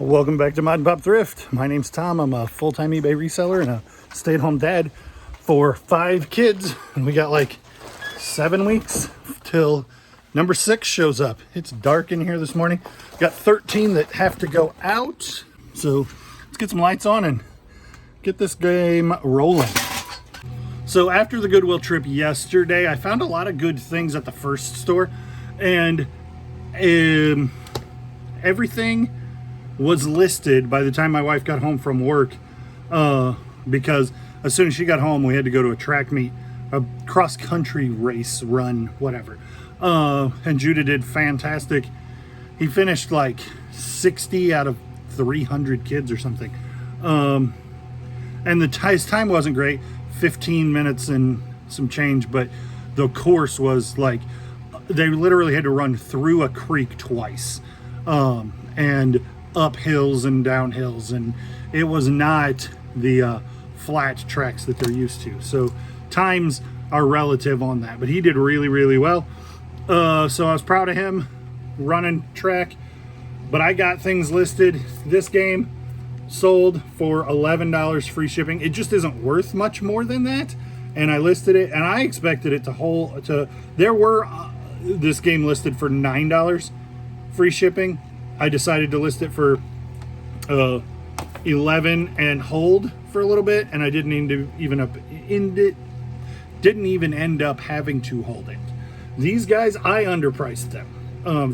Welcome back to Mod and Pop Thrift. My name's Tom. I'm a full-time eBay reseller and a stay-at-home dad for 5 kids. And we got like 7 weeks till number 6 shows up. It's dark in here this morning. Got 13 that have to go out. So let's get some lights on and get this game rolling. So after the Goodwill trip yesterday, I found a lot of good things at the first store, and everything was listed by the time my wife got home from work, because as soon as she got home, we had to go to a track meet, a cross-country race run, whatever. And Judah did fantastic. He finished like 60 out of 300 kids or something. And his time wasn't great, 15 minutes and some change, but the course was like, they literally had to run through a creek twice, and up hills and down hills, and it was not the flat tracks that they're used to. So times are relative on that, but he did really, really well. So I was proud of him running track, but I got things listed. This game sold for $11 free shipping. It just isn't worth much more than that, and I listed it, and I expected it there were this game listed for $9 free shipping. I decided to list it for 11 and hold for a little bit, and I didn't even end up having to hold it. These guys, I underpriced them.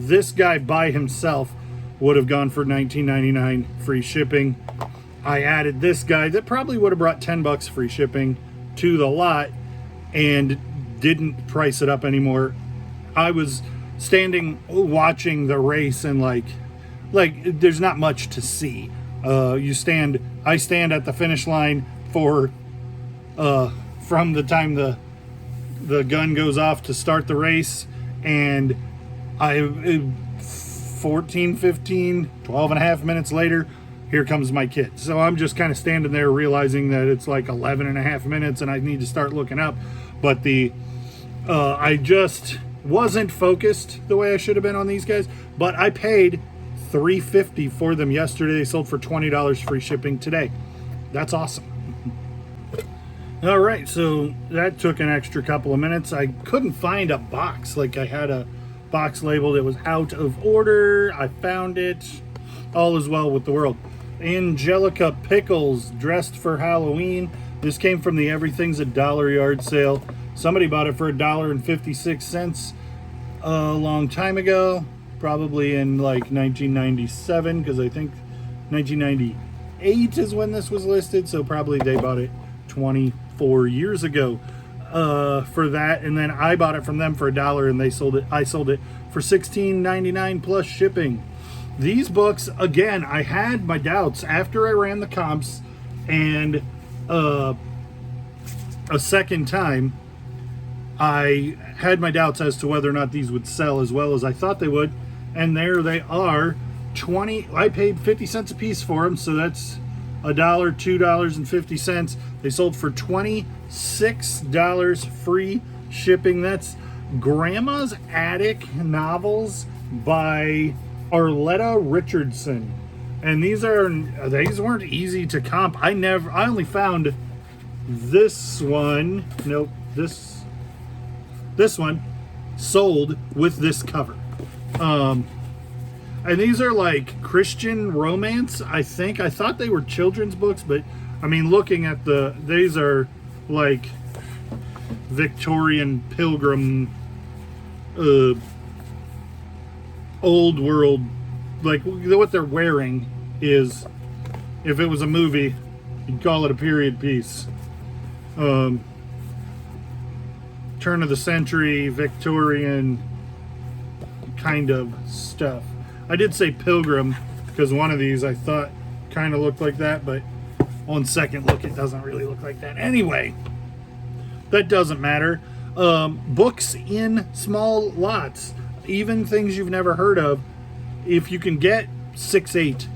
This guy by himself would have gone for $19.99 free shipping. I added this guy that probably would have brought $10 free shipping to the lot and didn't price it up anymore. I was standing watching the race, and like there's not much to see. I stand at the finish line for from the time the gun goes off to start the race, and 14, 15, 12 and a half minutes later, here comes my kid. So I'm just kind of standing there realizing that it's like 11 and a half minutes and I need to start looking up. But I just wasn't focused the way I should have been on these guys. But I paid $3.50 for them yesterday. They sold for $20 free shipping today. That's awesome. All right, so that took an extra couple of minutes. I couldn't find a box. Like, I had a box labeled. It was out of order. I found it. All is well with the world. Angelica Pickles, dressed for Halloween. This came from the Everything's a Dollar yard sale. Somebody bought it for $1.56 a long time ago, probably in like 1997, because I think 1998 is when this was listed, so probably they bought it 24 years ago for that, and then I bought it from them for $1, and I sold it for $16.99 plus shipping. These books, again, I had my doubts after I ran the comps, and a second time I had my doubts as to whether or not these would sell as well as I thought they would, and there they are. I paid 50 cents a piece for them, so that's $1, $2.50. They sold for $26 free shipping. That's Grandma's Attic novels by Arletta Richardson, and these weren't easy to comp. I only found this one. Nope, this one sold with this cover. And these are like Christian romance, I think. I thought they were children's books, but I mean, looking at these are like Victorian Pilgrim, old world, like what they're wearing is, if it was a movie, you'd call it a period piece. Turn of the century, Victorian kind of stuff. I did say Pilgrim because one of these I thought kind of looked like that, but on second look it doesn't really look like that. Anyway, that doesn't matter. Books in small lots, even things you've never heard of, if you can get 6-8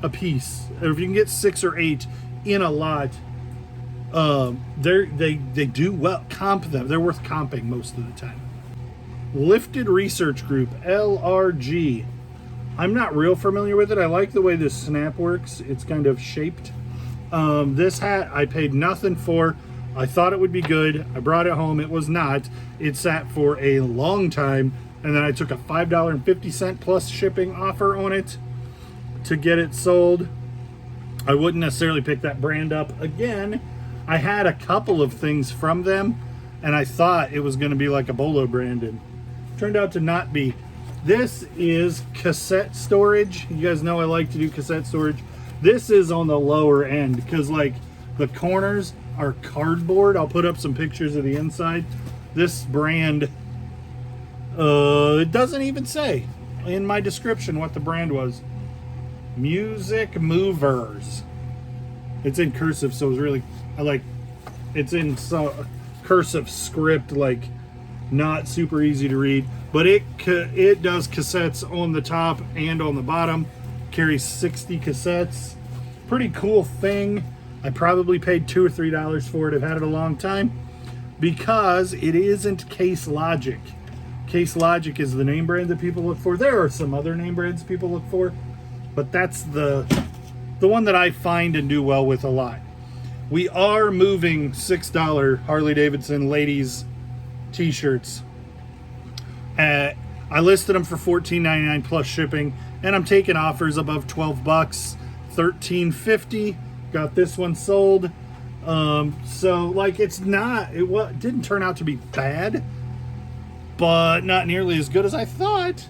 a piece, or if you can get 6 or 8 in a lot, they do well. Comp them. They're worth comping most of the time. Lifted Research Group, LRG. I'm not real familiar with it. I like the way this snap works. It's kind of shaped. This hat I paid nothing for. I thought it would be good. I brought it home. It was not. It sat for a long time, and then I took a $5.50 plus shipping offer on it to get it sold. I wouldn't necessarily pick that brand up again. I had a couple of things from them, and I thought it was going to be like a Bolo brand, and turned out to not be. This is cassette storage. You guys know I like to do cassette storage. This is on the lower end because like the corners are cardboard. I'll put up some pictures of the inside. This brand, it doesn't even say in my description what the brand was. Music Movers. It's in cursive, so it's really, it's in cursive script, like not super easy to read, but it does cassettes on the top and on the bottom. Carries 60 cassettes. Pretty cool thing. I probably paid $2 or $3 for it. I've had it a long time because it isn't Case Logic. Case Logic is the name brand that people look for. There are some other name brands people look for, but that's the one that I find and do well with a lot. We are moving $6 Harley Davidson ladies t-shirts. I listed them for $14.99 plus shipping, and I'm taking offers above $12, $13.50. Got this one sold. So like it didn't turn out to be bad, but not nearly as good as I thought.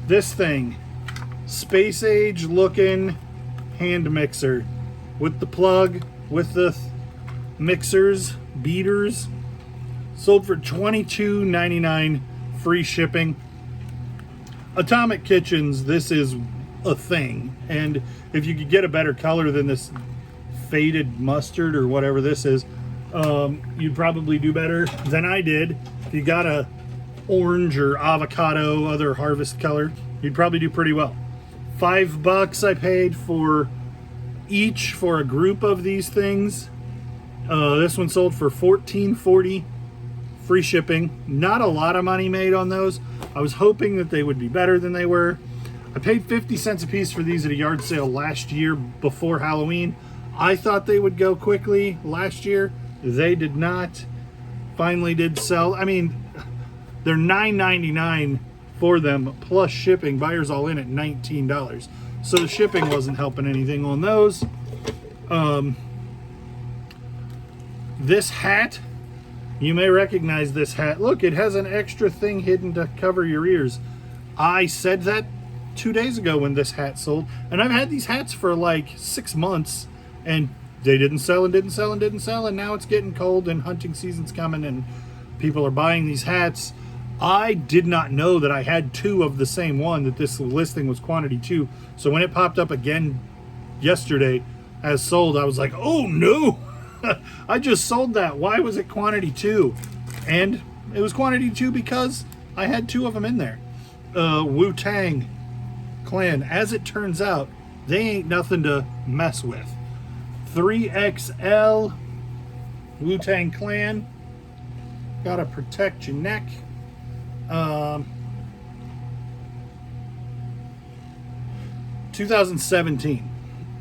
This thing, space age looking hand mixer with the plug, with the mixers, beaters, sold for $22.99 free shipping. Atomic Kitchens, this is a thing, and if you could get a better color than this faded mustard or whatever this is, you'd probably do better than I did. If you got a orange or avocado, other harvest color, you'd probably do pretty well. $5 I paid for each for a group of these things. This one sold for $14.40 free shipping. Not a lot of money made on those. I was hoping that they would be better than they were. I paid 50 cents a piece for these at a yard sale last year before Halloween. I thought they would go quickly last year. They did not. Finally did sell. I mean, they're $9.99 for them plus shipping. Buyers all in at $19. So the shipping wasn't helping anything on those. This hat, you may recognize this hat. Look, it has an extra thing hidden to cover your ears. I said that 2 days ago when this hat sold, and I've had these hats for like 6 months, and they didn't sell and didn't sell and didn't sell, and now it's getting cold and hunting season's coming and people are buying these hats. I did not know that I had 2 of the same one, that this listing was quantity 2. So when it popped up again yesterday as sold, I was like, oh no, I just sold that. Why was it quantity 2? And it was quantity 2 because I had 2 of them in there. Wu-Tang Clan, as it turns out, they ain't nothing to mess with. 3XL Wu-Tang Clan. Gotta protect your neck. 2017.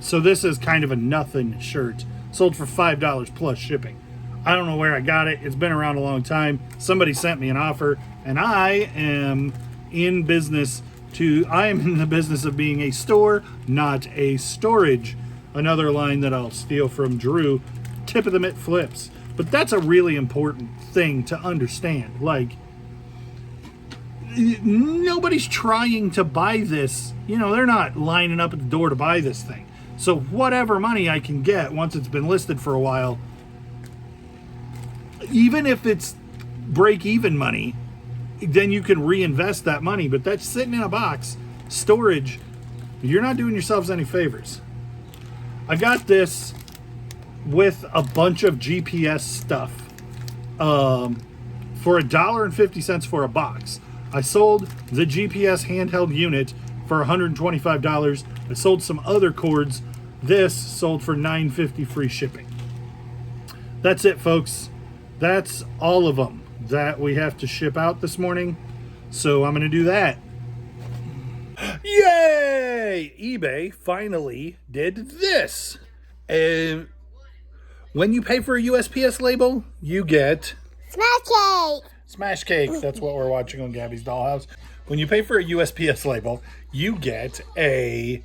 So this is kind of a nothing shirt. Sold for $5 plus shipping. I don't know where I got it. It's been around a long time. Somebody sent me an offer, and I am in the business of being a store, not a storage. Another line that I'll steal from Drew. Tip of the mitt flips. But that's a really important thing to understand. Like, nobody's trying to buy this. You know, they're not lining up at the door to buy this thing. So whatever money I can get once it's been listed for a while, even if it's break-even money, then you can reinvest that money. But that's sitting in a box, storage, you're not doing yourselves any favors. I got this with a bunch of GPS stuff for $1.50 for a box. I sold the GPS handheld unit for $125. I sold some other cords. This sold for $9.50 free shipping. That's it, folks. That's all of them that we have to ship out this morning. So I'm going to do that. eBay finally did this. And when you pay for a USPS label, you get Smash cake. Smash cake. That's what we're watching on Gabby's dollhouse. When you pay for a USPS label, you get a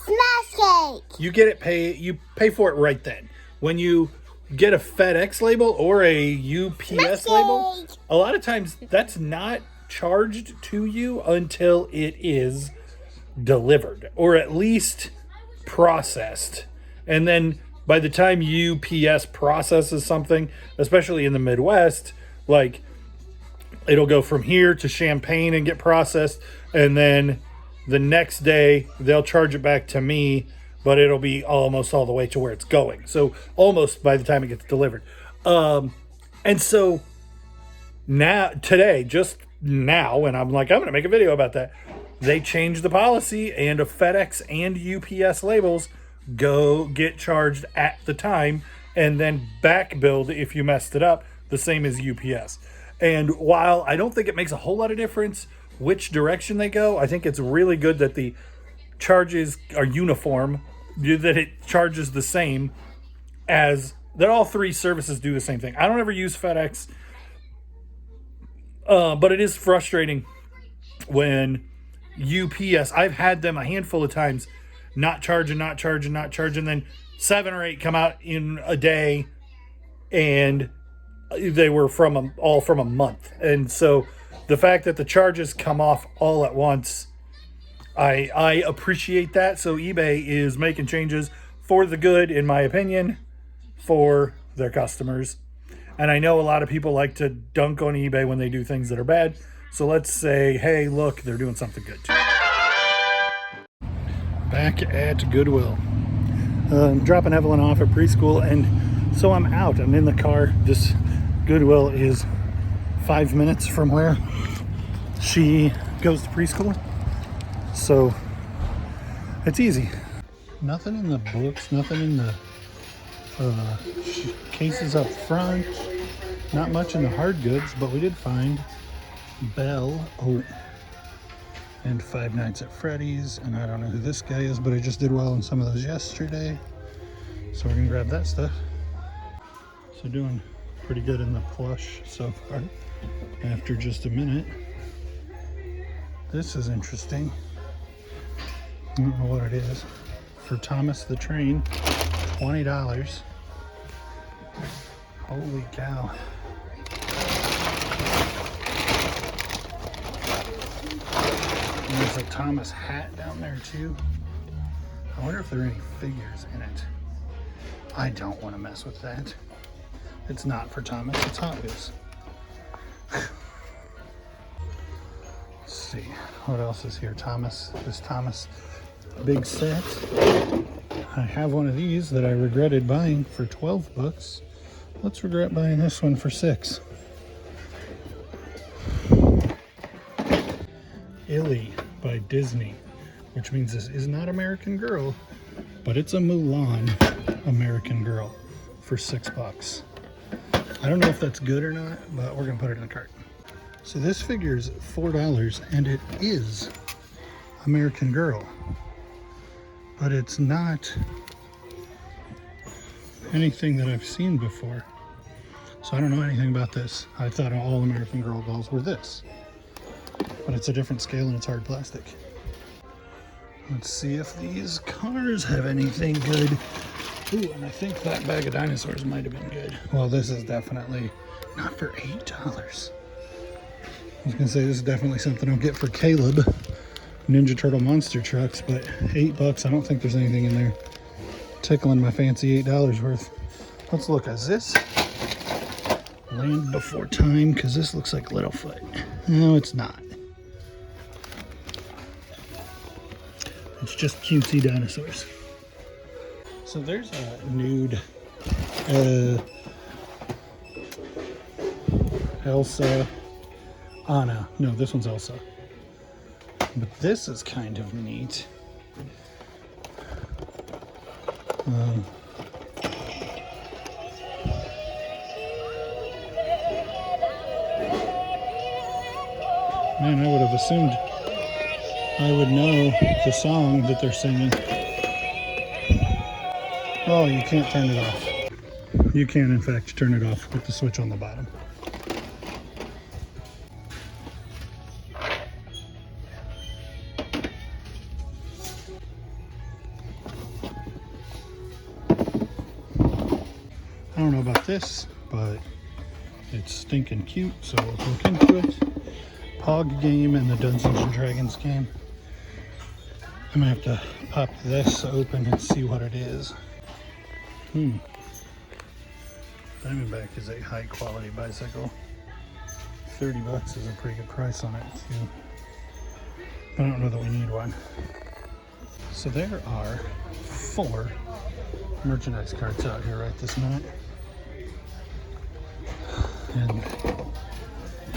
Smash cake. you pay for it right then. When you get a FedEx label or a UPS label, a lot of times that's not charged to you until it is delivered or at least processed. And then by the time UPS processes something, especially in the Midwest, like it'll go from here to Champaign and get processed, and then the next day they'll charge it back to me, but it'll be almost all the way to where it's going. So almost by the time it gets delivered. And so now, today, just now, and I'm like, I'm going to make a video about that. They changed the policy, and a FedEx and UPS labels go get charged at the time and then back billed if you messed it up, the same as UPS. And while I don't think it makes a whole lot of difference which direction they go, I think it's really good that the charges are uniform, that it charges the same, as that all three services do the same thing. I don't ever use FedEx, but it is frustrating when UPS, I've had them a handful of times, not charging, then 7 or 8 come out in a day, and they were all from a month. And so the fact that the charges come off all at once, I appreciate that. So eBay is making changes for the good, in my opinion, for their customers. And I know a lot of people like to dunk on eBay when they do things that are bad. So let's say, hey, look, they're doing something good too. Back at Goodwill. Dropping Evelyn off at preschool, and so I'm out. I'm in the car. This Goodwill is 5 minutes from where she goes to preschool. So it's easy. Nothing in the books, nothing in the cases up front, not much in the hard goods, but we did find Belle and Five Nights at Freddy's, and I don't know who this guy is, but I just did well on some of those yesterday, so we're gonna grab that stuff. So doing pretty good in the plush so far after just a minute. This is interesting. I don't know what it is. For Thomas the Train, $20. Holy cow. And there's a Thomas hat down there too. I wonder if there are any figures in it. I don't want to mess with that. It's not for Thomas, it's Hot Wheels. Let's see, what else is here? This Thomas big set. I have one of these that I regretted buying for 12 bucks. Let's regret buying this one for 6. Illy by Disney, which means this is not American Girl, but it's a Mulan American Girl for 6 bucks. I don't know if that's good or not, but we're gonna put it in the cart. So this figure is $4, and it is American Girl, but it's not anything that I've seen before. So I don't know anything about this. I thought all American Girl dolls were this, but it's a different scale and it's hard plastic. Let's see if these cars have anything good. Ooh, and I think that bag of dinosaurs might have been good. Well, this is definitely not for $8. I was gonna say this is definitely something I'll get for Caleb. Ninja Turtle monster trucks, but $8, I don't think there's anything in there tickling my fancy $8 worth. Let's look. Is this Land Before Time? Because this looks like Littlefoot. No, it's not. It's just cutesy dinosaurs. So there's a nude Elsa, Anna. No, this one's Elsa. But this is kind of neat. Man, I would have assumed I would know the song that they're singing. Oh, you can't turn it off. You can, in fact, turn it off with the switch on the bottom. I don't know about this, but it's stinking cute, so we'll look into it. Pog game and the Dungeons and Dragons game. I'm gonna have to pop this open and see what it is. Diamondback is a high quality bicycle. $30 is a pretty good price on it too. I don't know that we need one. So there are 4 merchandise carts out here right this minute. And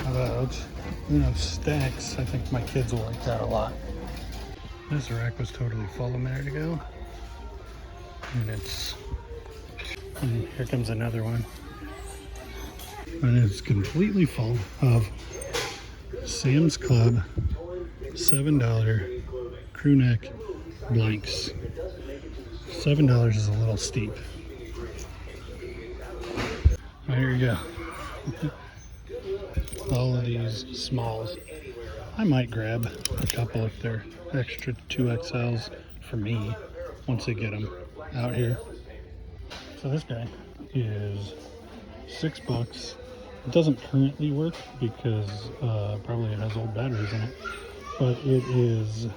about, stacks. I think my kids will like that a lot. This rack was totally full a minute ago. And here comes another one. And it's completely full of Sam's Club $7 crew neck blanks. $7 is a little steep. There you go. All of these smalls. I might grab a couple if they're extra 2XLs for me once they get them out here. So this guy is $6. It doesn't currently work because probably it has old batteries in it, but it is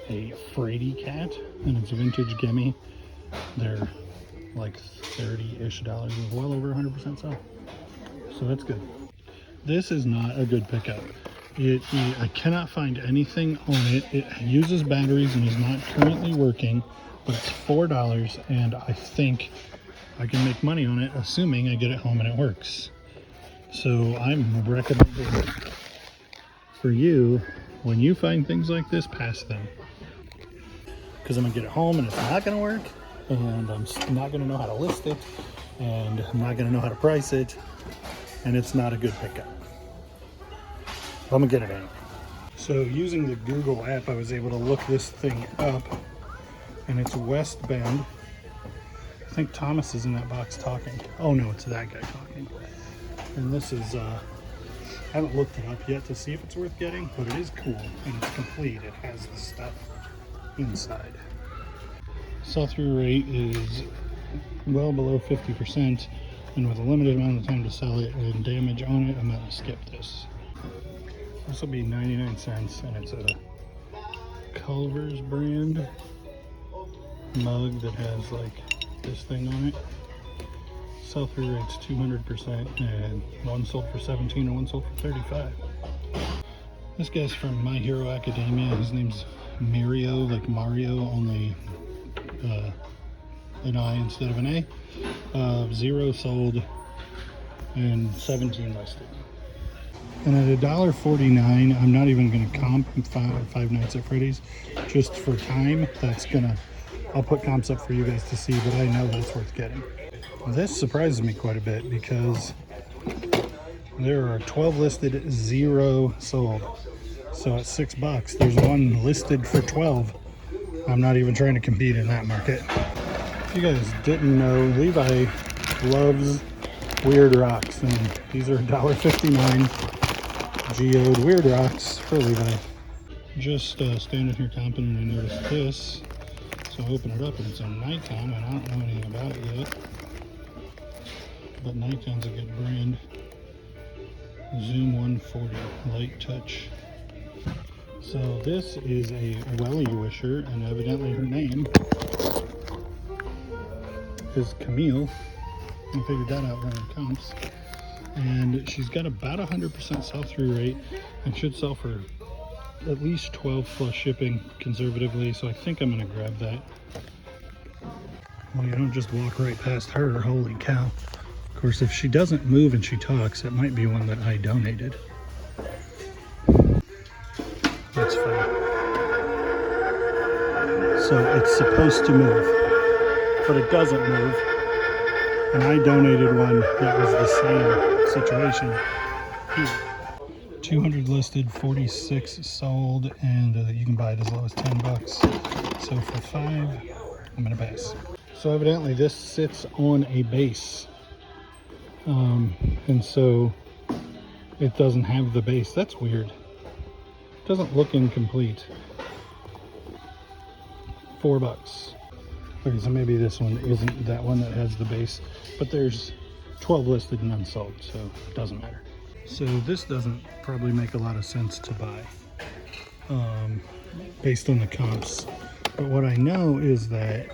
a Frady cat and it's a vintage gimme. They're like $30-ish, well over 100% sell. So that's good. This is not a good pickup. I cannot find anything on it. It uses batteries and is not currently working, but it's $4 and I think I can make money on it assuming I get it home and it works. So I'm recommending for you, when you find things like this, pass them. Because I'm gonna get it home and it's not gonna work, and I'm not gonna know how to list it, and I'm not gonna know how to price it, and it's not a good pickup. But I'm gonna get it anyway. So using the Google app, I was able to look this thing up, and it's West Bend. I think Thomas is in that box talking. Oh no, it's that guy talking. And this is, I haven't looked it up yet to see if it's worth getting, but it is cool and it's complete. It has the stuff inside. Sell-through rate is well below 50%, and with a limited amount of time to sell it and damage on it, I'm gonna skip this. This will be 99 cents, and it's a Culver's brand mug that has like this thing on it. Sell-through rate's 200%, and one sold for 17 and one sold for 35. This guy's from My Hero Academia. His name's Mario, like Mario, only an I instead of an A. 0 sold and 17 listed. And at $1.49, I'm not even going to comp Five Nights at Freddy's just for time. I'll put comps up for you guys to see, but I know that's worth getting. This surprises me quite a bit because there are 12 listed, 0 sold. So at $6, there's one listed for 12. I'm not even trying to compete in that market. If you guys didn't know, Levi loves weird rocks, and these are $1.59 geoed weird rocks for Levi. Just standing here comping, and I noticed this. So I open it up and it's a Nikon, and I don't know anything about it yet. But Nikon's a good brand. Zoom 140 light touch. So this is a Welly wisher, and evidently her name is Camille. I figured that out running comps. And she's got about 100% sell-through rate and should sell for at least 12 plus shipping conservatively, so I think I'm gonna grab that. Well, you don't just walk right past her, holy cow. Of course, if she doesn't move and she talks, it might be one that I donated. That's funny. So it's supposed to move, but it doesn't move. And I donated one that was the same situation here. 200 listed, 46 sold, and you can buy it as low as 10 bucks. So for 5, I'm gonna pass. So evidently this sits on a base. And so it doesn't have the base. That's weird. It doesn't look incomplete. 4 bucks. Okay, so maybe this one isn't that one that has the base, but there's 12 listed and unsold, so it doesn't matter. So this doesn't probably make a lot of sense to buy based on the comps. But what I know is that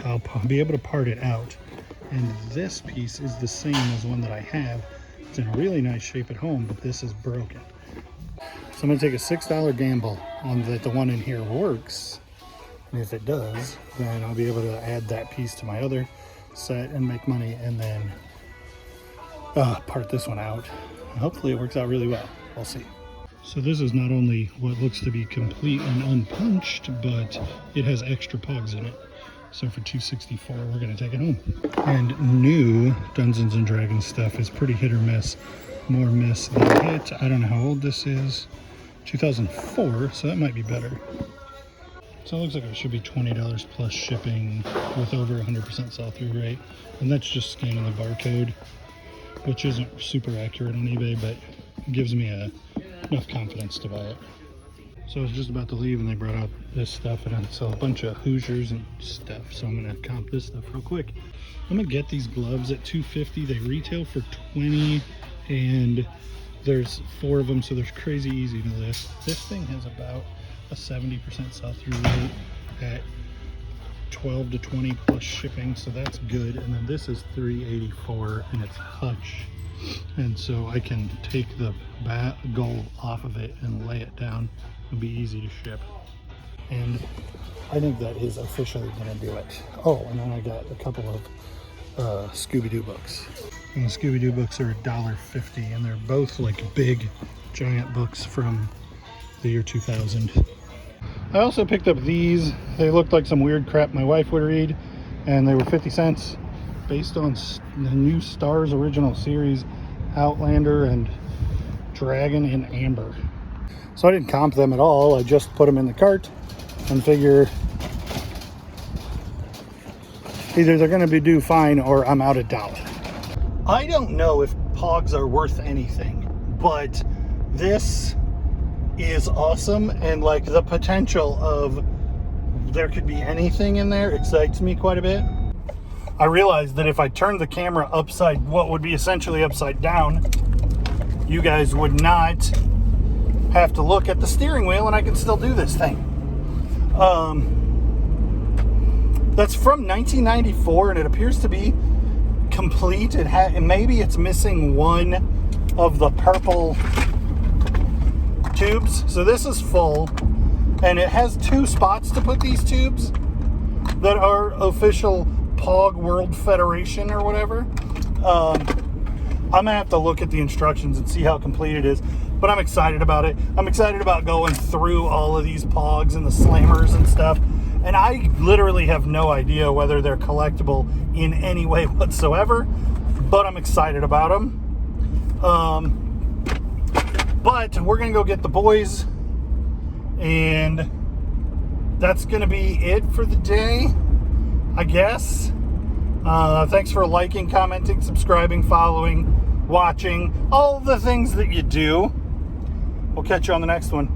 I'll be able to part it out. And this piece is the same as one that I have. It's in a really nice shape at home, but this is broken. So I'm gonna take a $6 gamble on that the one in here works. And if it does, then I'll be able to add that piece to my other set and make money, and then part this one out. And hopefully it works out really well. We'll see. So this is not only what looks to be complete and unpunched, but it has extra pogs in it. So for $264, we're gonna take it home. And new Dungeons and Dragons stuff is pretty hit or miss. More miss than hit. I don't know how old this is. 2004, so that might be better. So it looks like it should be $20 plus shipping with over 100% sell-through rate. And that's just scanning the barcode, which isn't super accurate on eBay, but gives me enough confidence to buy it. So I was just about to leave and they brought out this stuff, and it's a bunch of Hoosiers and stuff. So I'm gonna comp this stuff real quick. I'm gonna get these gloves at $2.50. They retail for $20, and there's 4 of them, so they're crazy easy to lift. This thing has about a 70% sell-through rate at 12 to 20 plus shipping, so that's good. And then this is $3.84 and it's Hutch, and so I can take the gold off of it and lay it down. It'll be easy to ship, and I think that is officially gonna do it. Oh, and then I got a couple of Scooby-Doo books, and the Scooby-Doo books are $1.50, and they're both like big giant books from the year 2000. I also picked up these. They looked like some weird crap my wife would read, and they were 50 cents based on the new Starz original series, Outlander and Dragon in Amber. So I didn't comp them at all. I just put them in the cart and figure either they're going to do fine or I'm out of doubt. I don't know if Pogs are worth anything, but this is awesome, and like the potential of there could be anything in there excites me quite a bit. I realized that if I turned the camera upside, what would be essentially upside down, you guys would not have to look at the steering wheel, and I can still do this thing. That's from 1994, and it appears to be complete. Maybe it's missing one of the purple tubes. So this is full, and it has 2 spots to put these tubes that are official Pog World Federation or whatever. I'm gonna have to look at the instructions and see how complete it is, but I'm excited about it. I'm excited about going through all of these Pogs and the slammers and stuff, and I literally have no idea whether they're collectible in any way whatsoever, but I'm excited about them. But we're gonna go get the boys, and that's gonna be it for the day, I guess. Thanks for liking, commenting, subscribing, following, watching, all the things that you do. We'll catch you on the next one.